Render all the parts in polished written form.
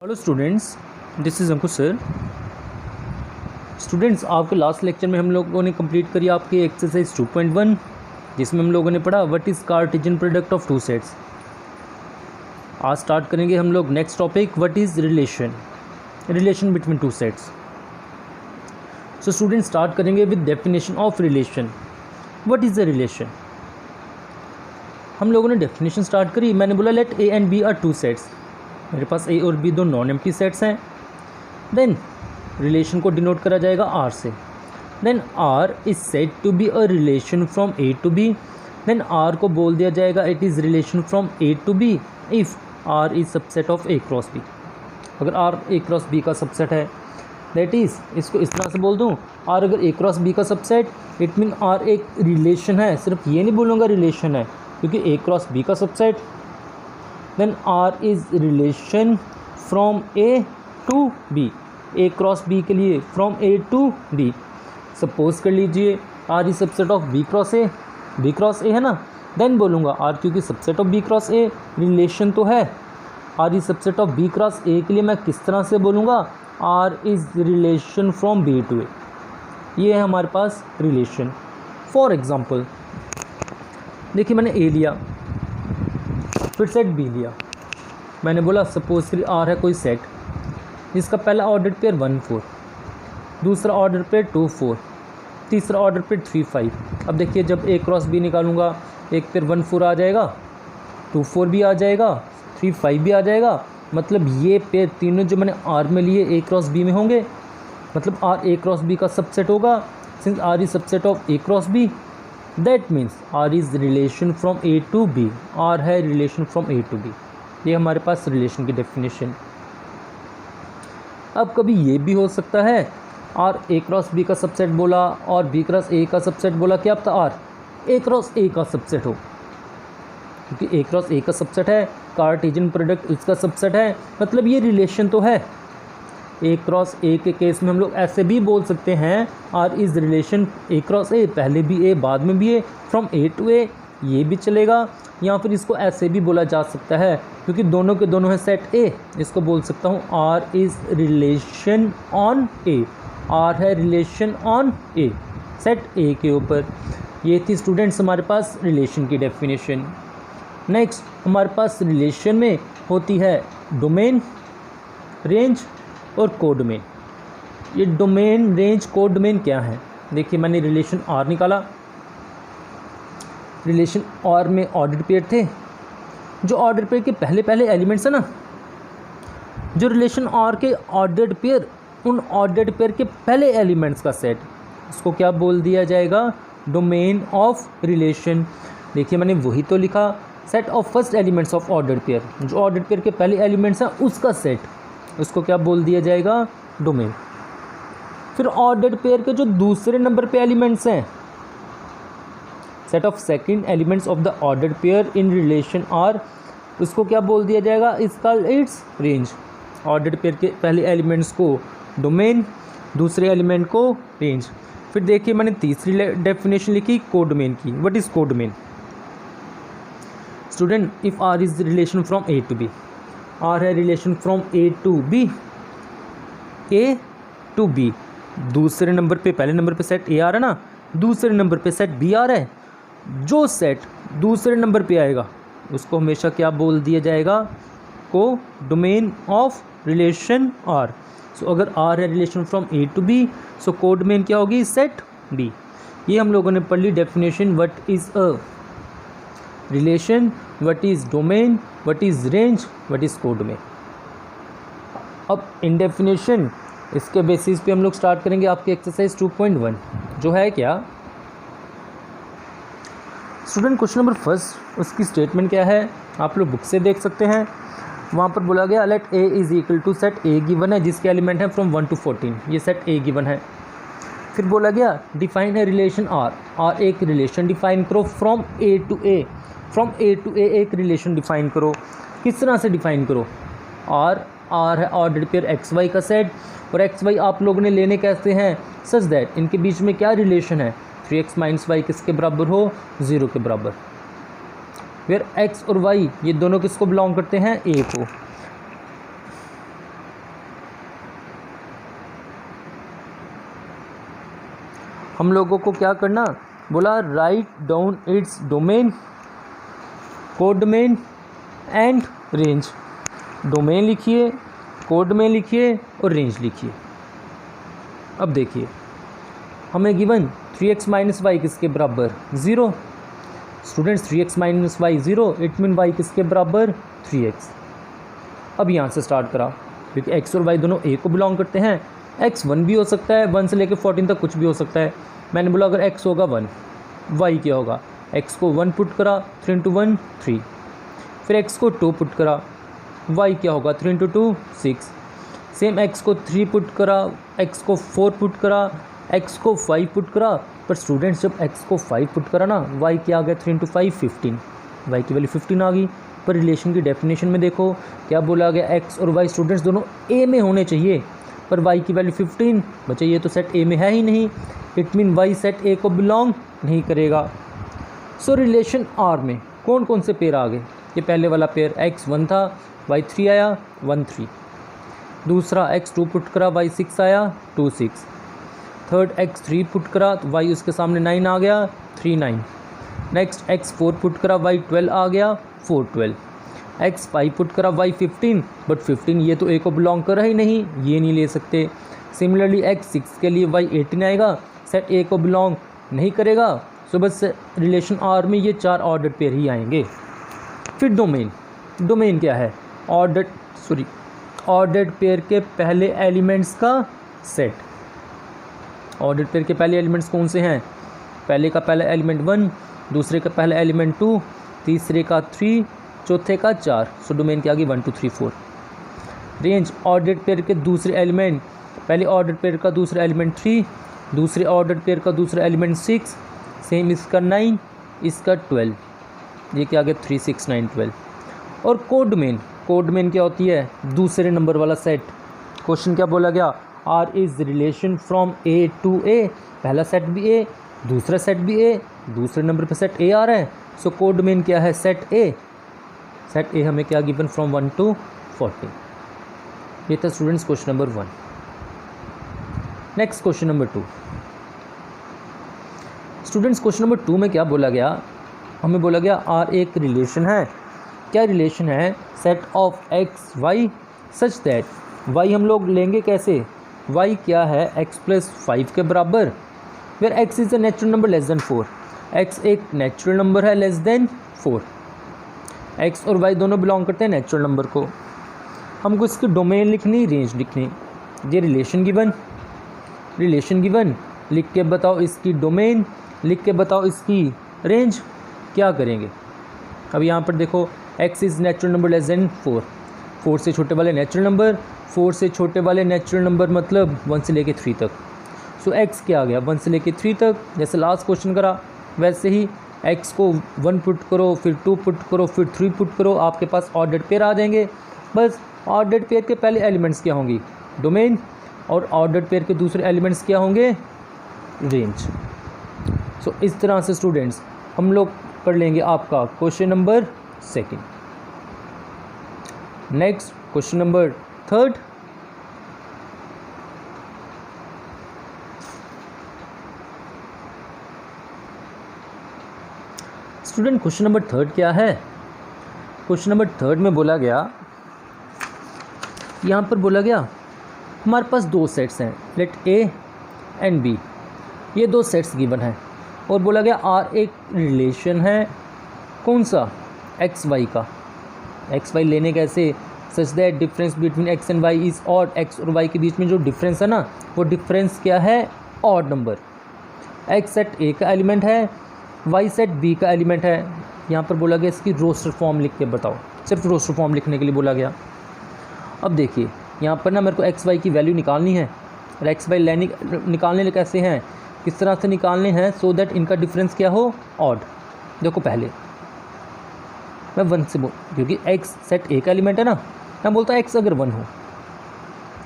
Hello students, this is Ankush sir. Students, आपके last lecture में हम लोगों ने कंप्लीट करी आपकी एक्सरसाइज 2.1, जिसमें हम लोगों ने पढ़ा what is cartesian product of two sets. आज स्टार्ट करेंगे हम लोग next topic, what is relation between two sets. So student, start करेंगे with definition of relation. What is the relation? हम लोगों ने डेफिनेशन स्टार्ट करी। मैंने बोला let A and B are two sets. मेरे पास ए और बी दो नॉन एम्प्टी सेट्स हैं। देन रिलेशन को डिनोट करा जाएगा आर से। Then are is said to be a relation from A to B. Then R को बोल दिया जाएगा it is relation from A to B if R is subset of A cross B. अगर R A cross B का subset है, that is, इसको इस तरह से बोल दूँ, आर अगर ए क्रॉस बी का सबसेट, इट मीन आर एक रिलेशन है। सिर्फ ये नहीं बोलूँगा रिलेशन है, क्योंकि ए क्रॉस बी का subset. Then R is relation from A to B, A cross B के लिए from A to B. Suppose कर लीजिए R is subset of B cross A है ना। देन बोलूँगा आर क्योंकि subset of B cross A relation तो है, R is subset of B cross A के लिए मैं किस तरह से बोलूँगा, R is relation from B to A. ये है हमारे पास रिलेशन। फॉर एग्ज़ाम्पल देखिए, मैंने ए लिया, फिर सेट बी लिया। मैंने बोला सपोज कि आर है कोई सेट जिसका पहला ऑर्डर पेयर 1 4, दूसरा ऑर्डर पेयर 2 4, तीसरा ऑर्डर पेयर 3 5। अब देखिए, जब ए क्रॉस बी निकालूंगा, एक पेयर 1 4 आ जाएगा, 2 4 भी आ जाएगा, 3 5 भी आ जाएगा। मतलब ये पेयर तीनों जो मैंने आर में लिए ए क्रॉस बी में होंगे। मतलब आर ए क्रॉस बी का सबसेट होगा। Since R is subset of A cross B, that means R is relation from A to B. R है relation from A to B. ये हमारे पास रिलेशन की डेफिनेशन। अब कभी ये भी हो सकता है आर ए क्रॉस बी का सबसेट बोला और बी क्रॉस ए का सबसेट बोला, क्या पता आर ए क्रॉस ए का सबसेट हो, क्योंकि ए क्रॉस ए का सबसेट है, कार्टेशियन प्रोडक्ट इसका सबसेट है। मतलब ये रिलेशन तो है। ए क्रॉस ए के केस में हम लोग ऐसे भी बोल सकते हैं R is relation A cross A, पहले भी ए बाद में भी ए, फ्रॉम ए टू ए, ये भी चलेगा। या फिर इसको ऐसे भी बोला जा सकता है, क्योंकि दोनों के दोनों है सेट ए, इसको बोल सकता हूँ R is relation on A. R है relation on A, set A के ऊपर। ये थी स्टूडेंट्स हमारे पास रिलेशन की डेफिनेशन। नेक्स्ट हमारे पास रिलेशन में होती है डोमेन, रेंज और कोडोमेन। ये डोमेन, रेंज, कोडोमेन क्या है? देखिए, मैंने रिलेशन आर निकाला। रिलेशन आर में ऑर्डर पेयर थे। जो ऑर्डर पेयर के पहले पहले एलिमेंट्स है ना, जो रिलेशन आर के ऑर्डर्ड पेयर, उन ऑर्डर्ड पेयर के पहले एलिमेंट्स का सेट, उसको क्या बोल दिया जाएगा? Domain of relation. देखिए, मैंने वही तो लिखा, set of first elements of ordered pair. जो ऑर्डर्ड पेयर के पहले एलिमेंट्स हैं उसका सेट, उसको क्या बोल दिया जाएगा? डोमेन। फिर ऑर्डर्ड पेयर के जो दूसरे नंबर पे एलिमेंट्स हैं, set of second elements of the ordered pair in relation R, उसको क्या बोल दिया जाएगा? Is called its range. Ordered pair के पहले एलिमेंट्स को डोमेन, दूसरे एलिमेंट को रेंज। फिर देखिए, मैंने तीसरी डेफिनेशन लिखी कोडोमेन की। What is codomain? Student, if R is relation from A to B, R है relation from A to B, A to B, दूसरे नंबर पे, पहले नंबर पे सेट ए आ रहा है ना, दूसरे नंबर पे सेट बी आ रहा है। जो सेट दूसरे नंबर पे आएगा उसको हमेशा क्या बोल दिया जाएगा? को domain of relation R. So अगर आर है relation from A to B, so codomain क्या होगी? Set B. ये हम लोगों ने पढ़ ली definition. What is a relation, what is domain, what is range, what is codomain. अब इन डेफिनेशन, इसके बेसिस पे हम लोग स्टार्ट करेंगे आपकी एक्सरसाइज 2.1, जो है क्या? स्टूडेंट, क्वेश्चन नंबर फर्स्ट, उसकी स्टेटमेंट क्या है आप लोग बुक से देख सकते हैं। वहाँ पर बोला गया let A is equal to set A given है, जिसके एलिमेंट है फ्रॉम 1 to 14। ये सेट ए गिवन है। फिर बोला गया डिफाइन है रिलेशन आर। आर एक रिलेशन डिफाइन करो from A to A. From A to A एक रिलेशन डिफाइन करो। किस तरह से डिफाइन करो? आर है ऑर्डर्ड पेयर एक्स वाई का सेट, और एक्स वाई आप लोगों ने लेने कैसे हैं? सच दैट इनके बीच में क्या रिलेशन है? 3x माइनस वाई किसके बराबर हो? 0 के बराबर। वेयर x और y ये दोनों किसको बिलोंग करते हैं? ए को। हम लोगों को क्या करना बोला, write down its domain, codomain and range. Domain लिखिए, कोडोमेन लिखिए और रेंज लिखिए। अब देखिए हमें गिवन 3x माइनस वाई किसके बराबर 0। Students 3x minus y 0, it mean y किसके बराबर 3x। अब यहाँ से स्टार्ट करा, क्योंकि x और y दोनों a को बिलोंग करते हैं। x 1 भी हो सकता है, 1 से लेकर 14 तक कुछ भी हो सकता है। मैंने बोला अगर x होगा 1, y क्या होगा, x को 1 पुट करा, 3 इंटू 1 3, फिर x को 2 पुट करा, y क्या होगा 3 इंटू 2 6, सेम x को 3 पुट करा, x को 4 पुट करा, x को 5 पुट करा। पर स्टूडेंट्स जब x को 5 पुट करा ना, y क्या आ गया 3 इंटू 5 15, y की वैल्यू 15 आ गई। पर रिलेशन की डेफिनेशन में देखो क्या बोला गया, x और y स्टूडेंट्स दोनों a में होने चाहिए, पर y की वैल्यू 15 बचे, ये तो सेट a में है ही नहीं, it mean y set a को बिलोंग नहीं करेगा। सो रिलेशन R में कौन कौन से पेयर आ गए, ये पहले वाला पेयर x 1 था, y 3 आया 1 3, दूसरा x 2 पुट करा, y 6 आया 2 6, थर्ड x 3 पुट करा तो y उसके सामने 9 आ गया 3 9, नेक्स्ट x 4 पुट करा, y 12 आ गया 4 12, x 5 पुट करा, y 15, बट 15 ये तो a को बिलोंग कर रहा ही नहीं, ये नहीं ले सकते। सिमिलरली x 6 के लिए y 18 आएगा, सेट a को बिलोंग नहीं करेगा। सो बस रिलेशन R में ये 4 ऑर्डर्ड पेयर ही आएंगे। फिर डोमेन, डोमेन क्या है, ऑर्डर्ड पेयर के पहले एलिमेंट्स का सेट। ऑर्डर्ड पेयर के पहले एलिमेंट्स कौन से हैं, पहले का पहला एलिमेंट 1, दूसरे का पहला एलिमेंट 2, तीसरे का 3, चौथे का 4। सो डोमेन के आगे 1 2 3 4। रेंज, ऑर्डर्ड पेयर के दूसरे एलिमेंट, पहले ऑर्डर्ड पेयर का दूसरा एलिमेंट 3, दूसरे ऑर्डर्ड पेयर का दूसरा एलिमेंट 6, सेम इसका 9, इसका 12, ये क्या आ गया 3 6 9 12। और कोड डोमेन, कोड डोमेन क्या होती है, दूसरे नंबर वाला सेट। क्वेश्चन क्या बोला गया, R is relation from A to A, पहला सेट भी ए, दूसरा सेट भी ए, दूसरे नंबर पर सेट ए आ रहा है। सो कोड डोमेन क्या है, सेट ए। सेट ए हमें क्या गिवन फ्रॉम 1 to 14। ये था students question number 1। Next question number 2। Students question number 2 में क्या बोला गया, हमें बोला गया आर एक रिलेशन है। क्या रिलेशन है, set of x y such that, y हम लोग लेंगे कैसे, वाई क्या है x + 5 के बराबर, where x is a natural number less than 4, x एक नेचुरल नंबर है लेस देन 4। x और y दोनों बिलोंग करते हैं नेचुरल नंबर को। हमको इसकी डोमेन लिखनी, रेंज लिखनी। ये रिलेशन गिवन लिख के बताओ इसकी डोमेन, लिख के बताओ इसकी रेंज। क्या करेंगे, अब यहाँ पर देखो x is natural number less than 4, 4 से छोटे वाले नेचुरल नंबर, 4 से छोटे वाले नेचुरल नंबर मतलब 1 से लेके 3 तक। सो x क्या आ गया 1 से लेके 3 तक, जैसे लास्ट क्वेश्चन करा वैसे ही x को 1 पुट करो, फिर 2 पुट करो, फिर 3 पुट करो, आपके पास ऑर्डर्ड पेयर आ जाएंगे। बस ऑर्डर्ड पेयर के पहले एलिमेंट्स क्या होंगी, डोमेन, और ऑर्डर्ड पेयर के दूसरे एलिमेंट्स क्या होंगे, रेंज। सो इस तरह से स्टूडेंट्स हम लोग कर लेंगे आपका question number 2। Next question number 3। Student question number 3 क्या है, क्वेश्चन नंबर 3 में बोला गया, यहाँ पर बोला गया हमारे पास 2 सेट्स हैं, लेट A एंड B, ये 2 सेट्स गिवन हैं, और बोला गया R एक रिलेशन है, कौन सा, एक्स वाई का। एक्स वाई लेने कैसे, such that difference between x and y is odd, x और y के बीच में जो डिफरेंस है ना, वो डिफरेंस क्या है, odd number. x set A का एलिमेंट है, y सेट B का एलिमेंट है। यहाँ पर बोला गया इसकी रोस्टर फॉर्म लिख के बताओ, सिर्फ रोस्टर फॉर्म लिखने के लिए बोला गया। अब देखिए यहाँ पर ना मेरे को एक्स वाई की वैल्यू निकालनी है, और एक्स वाई निकालने कैसे हैं, किस तरह से निकालने हैं, सो दैट इनका डिफरेंस क्या हो, ऑड। देखो पहले मैं 1 से क्योंकि x सेट A का एलिमेंट है ना, मैं बोलता हूँ x अगर 1 हो,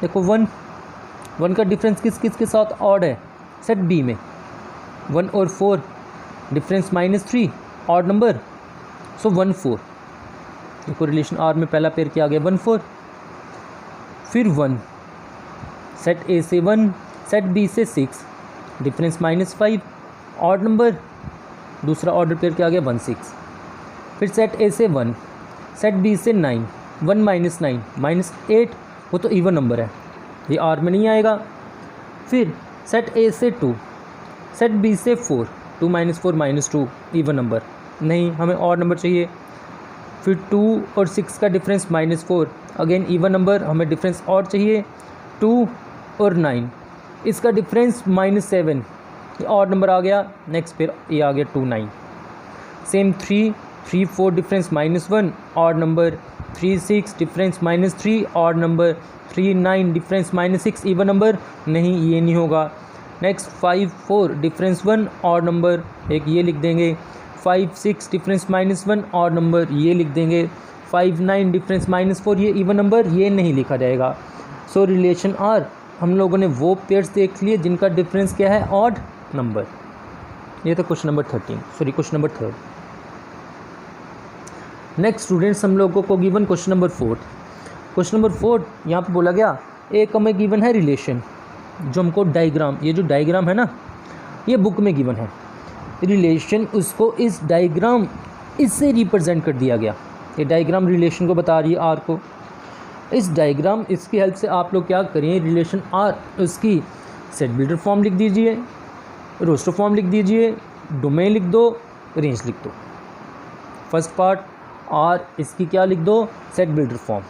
देखो 1 का डिफरेंस किस किस के साथ ऑड है, सेट B में 1 और 4, डिफरेंस -3, ऑड नंबर, सो 1 4। देखो रिलेशन R में पहला पेयर क्या आ गया 1 4, फिर 1 सेट A से 1, सेट B से 6, डिफरेंस -5, ऑड नंबर, दूसरा ऑर्डर पेयर क्या आ गया 1 6। फिर सेट ए से 1, सेट बी से 9, 1 - 9 -8, वो तो इवन नंबर है, ये आर में नहीं आएगा। फिर सेट ए से 2, सेट बी से 4, 2 - 4 -2 इवन नंबर नहीं, हमें ऑड नंबर चाहिए। फिर 2 और 6 का डिफरेंस -4, अगेन इवन नंबर, हमें डिफरेंस ऑड चाहिए। 2 और 9, इसका डिफरेंस -7, ये ऑड नंबर आ गया। नेक्स्ट फिर ये आ गया 2 9। Same 3 4 difference -1 odd number, 3 6 difference -3 odd number, 3 9 difference -6 even number नहीं, ये नहीं होगा। नेक्स्ट 5 4 डिफरेंस 1 ऑड नंबर, एक ये लिख देंगे। 5 6 डिफरेंस -1 ऑड नंबर, ये लिख देंगे। 5 9 डिफरेंस -4, ये इवन नंबर, ये नहीं लिखा जाएगा। सो रिलेशन आर हम लोगों ने वो पेयर्स देख लिए जिनका डिफरेंस क्या है, ऑड नंबर। ये था question number 13, sorry question number 3। Next students हम लोगों को given question number 4। Question number 4 यहाँ पे बोला गया एक हमें गिवन है रिलेशन, जो हमको डायग्राम, ये जो डायग्राम है ना, ये बुक में गिवन है रिलेशन, उसको इस डायग्राम इससे रिप्रेजेंट कर दिया गया। ये डायग्राम रिलेशन को बता रही है आर को। इस डायग्राम, इसकी हेल्प से आप लोग क्या करिए, रिलेशन आर उसकी सेट बिल्डर फॉर्म लिख दीजिए, रोस्टर फॉर्म लिख दीजिए, डोमेन लिख दो, रेंज लिख दो। फर्स्ट पार्ट आर, इसकी क्या लिख दो, सेट बिल्डर फॉर्म।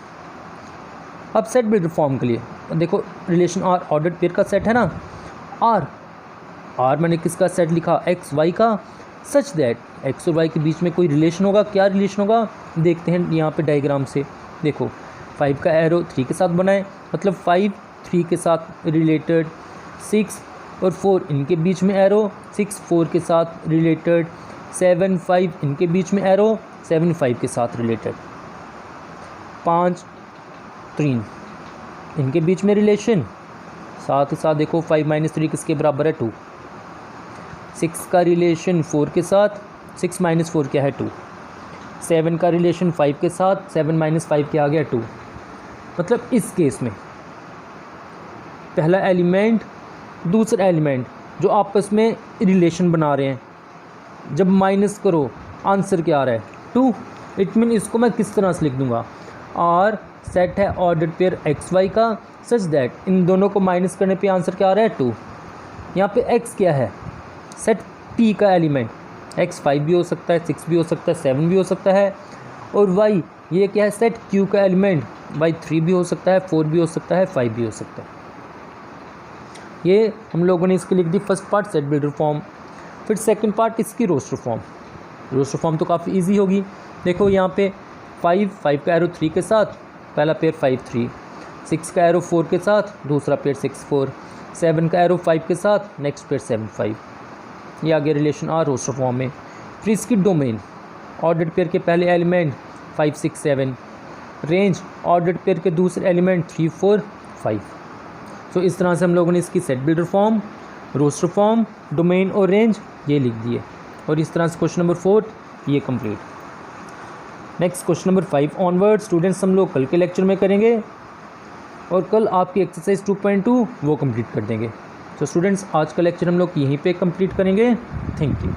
अब सेट बिल्डर फॉर्म के लिए देखो, रिलेशन आर ऑर्डर्ड पेयर का सेट है ना, आर मैंने किसका सेट लिखा, एक्स वाई का, सच दैट एक्स और वाई के बीच में कोई रिलेशन होगा। क्या रिलेशन होगा देखते हैं यहाँ पे डायग्राम से। देखो 5 का एरो 3 के साथ बनाए, मतलब 5 3 के साथ रिलेटेड, 6 और 4 इनके बीच में एरो, 6 4 के साथ रिलेटेड, 7 5 इनके बीच में एरो, 7 5 के साथ रिलेटेड, 5 3 इनके बीच में रिलेशन, साथ ही साथ देखो 5 - 3 किसके बराबर है, 2। 6 का रिलेशन 4 के साथ, 6 - 4 क्या है, 2। 7 का रिलेशन 5 के साथ, 7 - 5 क्या आ गया, 2। मतलब इस केस में पहला एलिमेंट दूसरा एलिमेंट जो आपस में रिलेशन बना रहे हैं, जब माइनस करो आंसर क्या आ रहा है, 2। इट मीन इसको मैं किस तरह से लिख दूंगा, आर सेट है ऑर्डर्ड पेयर एक्स वाई का, सच दैट इन दोनों को माइनस करने पे आंसर क्या आ रहा है, 2। यहाँ पे एक्स क्या है, सेट पी का एलिमेंट, एक्स 5 भी हो सकता है, 6 भी हो सकता है, 7 भी हो सकता है, और वाई ये क्या है, सेट क्यू का एलिमेंट, वाई 3 भी हो सकता है, 4 भी हो सकता है, 5 भी हो सकता है। ये हम लोगों ने इसकी लिख the first part set builder form. फिर सेकंड पार्ट इसकी रोस्टर फॉर्म। रोस्टर फॉर्म तो काफ़ी इजी होगी। देखो यहाँ पे 5 का एरो 3 के साथ, पहला पेयर 5 3, 6 का एरो 4 के साथ, दूसरा पेयर 6 4, 7 का एरो 5 के साथ, नेक्स्ट पेयर 7 5। ये आगे रिलेशन आ रोस्टर फॉर्म में। फिर इसकी डोमेन, ऑर्डर्ड पेयर के पहले एलिमेंट 5 6 7, रेंज ऑर्डर्ड पेयर के दूसरे एलिमेंट 3 4 5। तो इस तरह से हम लोगों ने इसकी set builder form, roster form, domain और रेंज ये लिख दिए, और इस तरह से क्वेश्चन नंबर 4 ये complete. Next question number 5 onward students हम लोग कल के लेक्चर में करेंगे, और कल आपकी एक्सरसाइज 2.2 वो कंप्लीट कर देंगे। तो स्टूडेंट्स आज का लेक्चर हम लोग यहीं पे कंप्लीट करेंगे। Thank you.